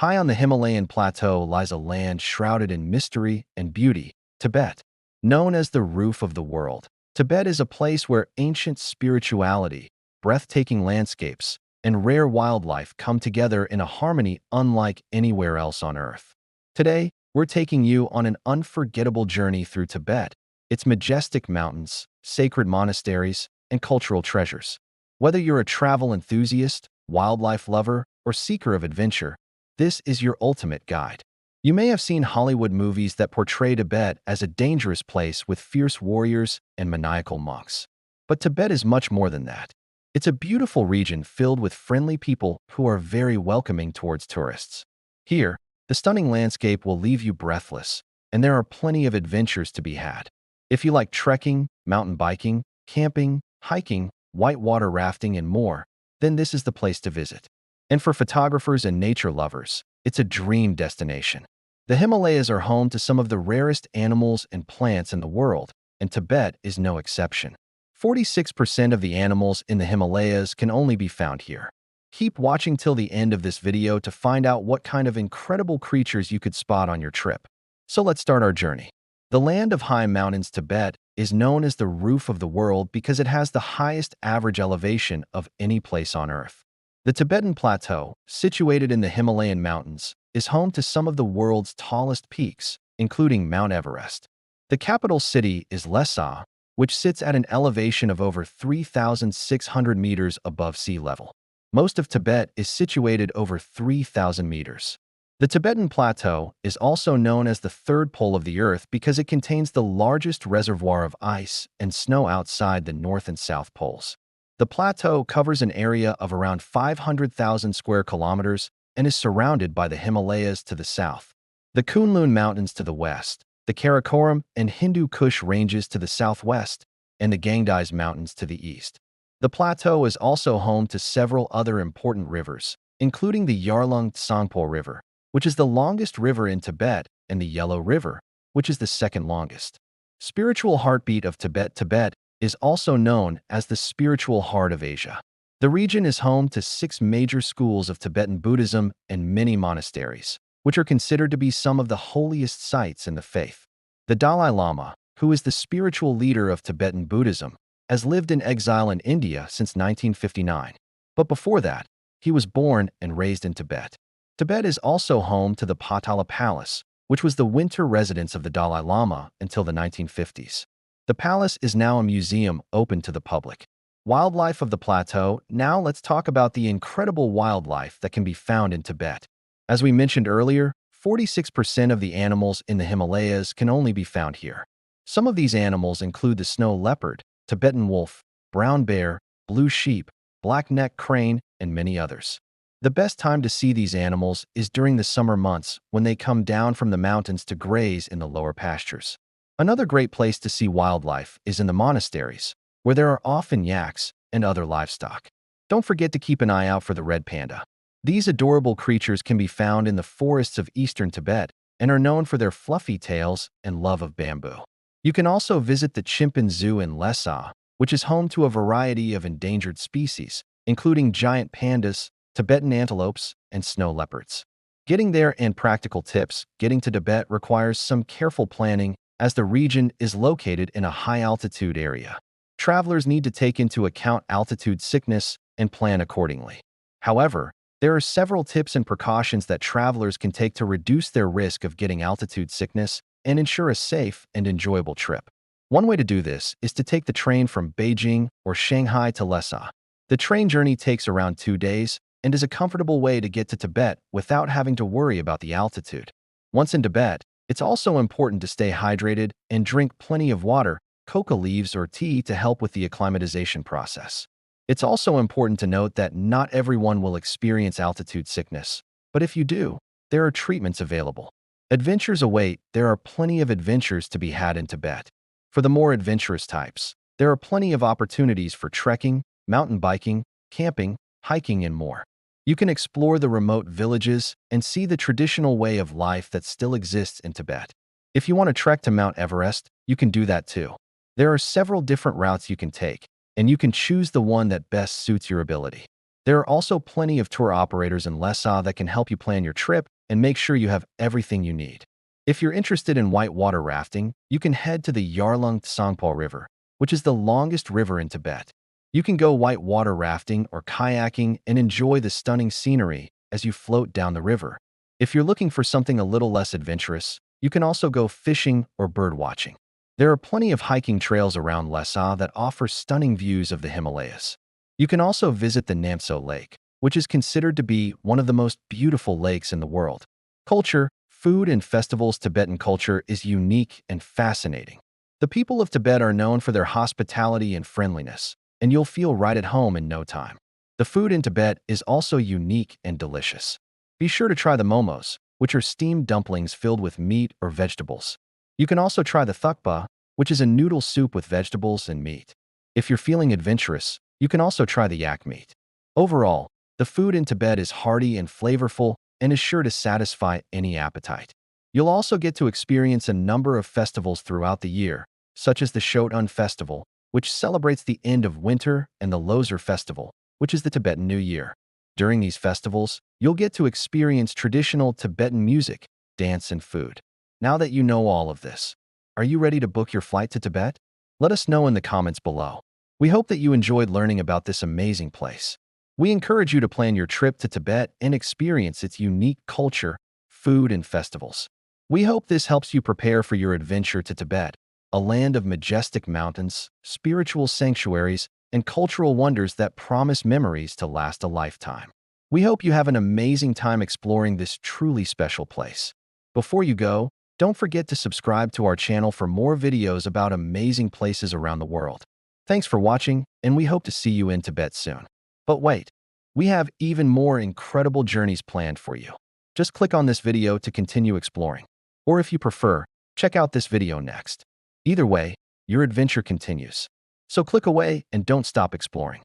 High on the Himalayan plateau lies a land shrouded in mystery and beauty, Tibet. Known as the roof of the world, Tibet is a place where ancient spirituality, breathtaking landscapes, and rare wildlife come together in a harmony unlike anywhere else on Earth. Today, we're taking you on an unforgettable journey through Tibet, its majestic mountains, sacred monasteries, and cultural treasures. Whether you're a travel enthusiast, wildlife lover, or seeker of adventure, this is your ultimate guide. You may have seen Hollywood movies that portray Tibet as a dangerous place with fierce warriors and maniacal monks. But Tibet is much more than that. It's a beautiful region filled with friendly people who are very welcoming towards tourists. Here, the stunning landscape will leave you breathless, and there are plenty of adventures to be had. If you like trekking, mountain biking, camping, hiking, whitewater rafting, and more, then this is the place to visit. And for photographers and nature lovers, it's a dream destination. The Himalayas are home to some of the rarest animals and plants in the world, and Tibet is no exception. 46% of the animals in the Himalayas can only be found here. Keep watching till the end of this video to find out what kind of incredible creatures you could spot on your trip. So let's start our journey. The land of high mountains, Tibet, is known as the roof of the world because it has the highest average elevation of any place on Earth. The Tibetan Plateau, situated in the Himalayan mountains, is home to some of the world's tallest peaks, including Mount Everest. The capital city is Lhasa, which sits at an elevation of over 3,600 meters above sea level. Most of Tibet is situated over 3,000 meters. The Tibetan Plateau is also known as the third pole of the Earth because it contains the largest reservoir of ice and snow outside the North and South poles. The plateau covers an area of around 500,000 square kilometers and is surrounded by the Himalayas to the south, the Kunlun Mountains to the west, the Karakoram and Hindu Kush ranges to the southwest, and the Gangdais Mountains to the east. The plateau is also home to several other important rivers, including the Yarlung Tsangpo River, which is the longest river in Tibet, and the Yellow River, which is the second longest. Spiritual heartbeat of Tibet. Tibet is also known as the spiritual heart of Asia. The region is home to 6 major schools of Tibetan Buddhism and many monasteries, which are considered to be some of the holiest sites in the faith. The Dalai Lama, who is the spiritual leader of Tibetan Buddhism, has lived in exile in India since 1959. But before that, he was born and raised in Tibet. Tibet is also home to the Potala Palace, which was the winter residence of the Dalai Lama until the 1950s. The palace is now a museum open to the public. Wildlife of the plateau. Now let's talk about the incredible wildlife that can be found in Tibet. As we mentioned earlier, 46% of the animals in the Himalayas can only be found here. Some of these animals include the snow leopard, Tibetan wolf, brown bear, blue sheep, black-necked crane, and many others. The best time to see these animals is during the summer months when they come down from the mountains to graze in the lower pastures. Another great place to see wildlife is in the monasteries, where there are often yaks and other livestock. Don't forget to keep an eye out for the red panda. These adorable creatures can be found in the forests of eastern Tibet and are known for their fluffy tails and love of bamboo. You can also visit the Chimpan Zoo in Lhasa, which is home to a variety of endangered species, including giant pandas, Tibetan antelopes, and snow leopards. Getting there and practical tips. Getting to Tibet requires some careful planning as the region is located in a high-altitude area. Travelers need to take into account altitude sickness and plan accordingly. However, there are several tips and precautions that travelers can take to reduce their risk of getting altitude sickness and ensure a safe and enjoyable trip. One way to do this is to take the train from Beijing or Shanghai to Lhasa. The train journey takes around 2 days and is a comfortable way to get to Tibet without having to worry about the altitude. Once in Tibet, it's also important to stay hydrated and drink plenty of water, coca leaves, or tea to help with the acclimatization process. It's also important to note that not everyone will experience altitude sickness, but if you do, there are treatments available. Adventures await. There are plenty of adventures to be had in Tibet. For the more adventurous types, there are plenty of opportunities for trekking, mountain biking, camping, hiking, and more. You can explore the remote villages and see the traditional way of life that still exists in Tibet. If you want to trek to Mount Everest, you can do that too. There are several different routes you can take, and you can choose the one that best suits your ability. There are also plenty of tour operators in Lhasa that can help you plan your trip and make sure you have everything you need. If you're interested in whitewater rafting, you can head to the Yarlung Tsangpo River, which is the longest river in Tibet. You can go whitewater rafting or kayaking and enjoy the stunning scenery as you float down the river. If you're looking for something a little less adventurous, you can also go fishing or bird watching. There are plenty of hiking trails around Lhasa that offer stunning views of the Himalayas. You can also visit the Namtso Lake, which is considered to be one of the most beautiful lakes in the world. Culture, food, and festivals. Tibetan culture is unique and fascinating. The people of Tibet are known for their hospitality and friendliness, and you'll feel right at home in no time. The food in Tibet is also unique and delicious. Be sure to try the momos, which are steamed dumplings filled with meat or vegetables. You can also try the thukpa, which is a noodle soup with vegetables and meat. If you're feeling adventurous, you can also try the yak meat. Overall, the food in Tibet is hearty and flavorful and is sure to satisfy any appetite. You'll also get to experience a number of festivals throughout the year, such as the Shotan Festival, which celebrates the end of winter, and the Losar Festival, which is the Tibetan New Year. During these festivals, you'll get to experience traditional Tibetan music, dance, and food. Now that you know all of this, are you ready to book your flight to Tibet? Let us know in the comments below. We hope that you enjoyed learning about this amazing place. We encourage you to plan your trip to Tibet and experience its unique culture, food, and festivals. We hope this helps you prepare for your adventure to Tibet, a land of majestic mountains, spiritual sanctuaries, and cultural wonders that promise memories to last a lifetime. We hope you have an amazing time exploring this truly special place. Before you go, don't forget to subscribe to our channel for more videos about amazing places around the world. Thanks for watching, and we hope to see you in Tibet soon. But wait, we have even more incredible journeys planned for you. Just click on this video to continue exploring. Or if you prefer, check out this video next. Either way, your adventure continues. So click away and don't stop exploring.